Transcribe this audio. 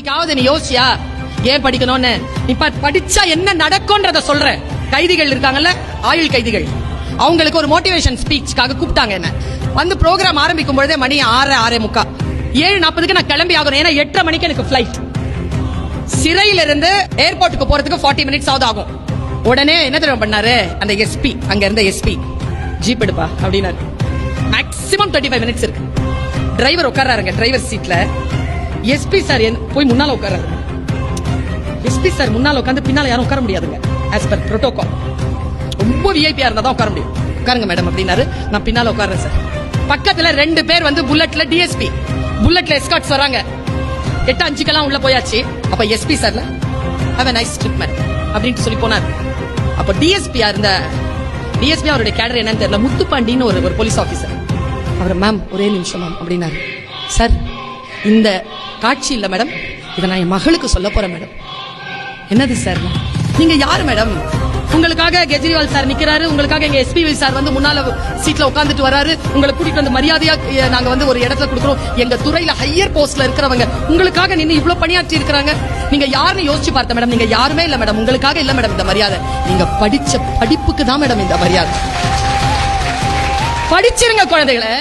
என்னைக்காவது நீ யோசியா ஏன் படிக்கணும்னு? நீ படிச்சா என்ன நடக்கும்ன்றத சொல்ற. கைதிகள் இருக்காங்கல்ல, ஆயுள் கைதிகள், அவங்களுக்கு ஒரு மோட்டிவேஷன் ஸ்பீச்காக கூப்பிட்டாங்க. என்ன வந்து ப்ரோக்ராம் ஆரம்பிக்கும் பொழுதே மணி 6:45 7:40 நான் கிளம்பி ஆகணும். ஏன்னா 8:30 மணிக்கு எனக்கு பிளைட். சிறையில இருந்து ஏர்போர்ட்டுக்கு போறதுக்கு 40 மினிட்ஸ் ஆகும். உடனே என்ன தெரியும் பண்ணாரு அந்த எஸ்பி, அங்க இருந்த எஸ்பி, ஜீப் எடுப்பா அப்படின்னாரு. மேக்ஸிமம் 25 மினிட்ஸ் இருக்கு. டிரைவர் உட்கார்றாருங்க டிரைவர் சீட்ல. எஸ்பி சார் போய் முன்னால உட்கார்றாரு. எஸ்பி சார் முன்னால உட்காந்து பின்னால யாரும் உட்கார முடியாதுங்க. ஆஸ் பர் புரோட்டோகால் ரொம்ப விஐபியா இருந்தா தான் உட்கார முடியும். உட்காருங்க மேடம் அப்படின்னாரு. நான் பின்னால உட்கார்றேன் சார். பக்கத்துல 2 பேர் வந்து புல்லட்ல டிஎஸ்பி, புல்லட்ல எஸ்கார்ட்ஸ் வராங்க. 8:05 உள்ள போயாச்சு. அப்ப எஸ்பி சார்ல have a nice trip ma'am அப்படின்ட்டு சொல்லி போனார். அப்ப டிஎஸ்பியா இருந்த டிஎஸ்பி அவருடைய கேடர் என்னன்னு தெரியல, முத்துப்பாண்டின்னு ஒரு போலீஸ் ஆபீசர். அவர் மேம் ஒரே நிமிஷம் மேம் அப்படின்னாரு. சார் இந்த காட்சி இல்ல மேடம், இதை நான் என் மகளுக்கு சொல்ல போறேன் மேடம். என்னது சார்? நீங்க யாரு மேடம்? உங்களுக்காக கெஜ்ரிவால் சார் நிக்கிறாரு, உங்களுக்காக எங்க எஸ்பி சார் வந்து முன்னால சீட்ல உட்கார்ந்துட்டு வராரு, உங்களை கூட்டிட்டு வந்து மரியாதையா நாங்க வந்து ஒரு இடத்துல கொடுக்குறோம். எங்க துறையில ஹையர் போஸ்ட்ல இருக்கிறவங்க உங்களுக்காக நின்று இவ்வளவு பணியாற்றி இருக்கிறாங்க. நீங்க யாருன்னு யோசிச்சு பார்த்த மேடம்? நீங்க யாருமே இல்ல மேடம். உங்களுக்காக இல்ல மேடம் இந்த மரியாதை, நீங்க படிச்ச படிப்புக்கு தான் மேடம் இந்த மரியாதை. படிச்சிருங்க குழந்தைகளை.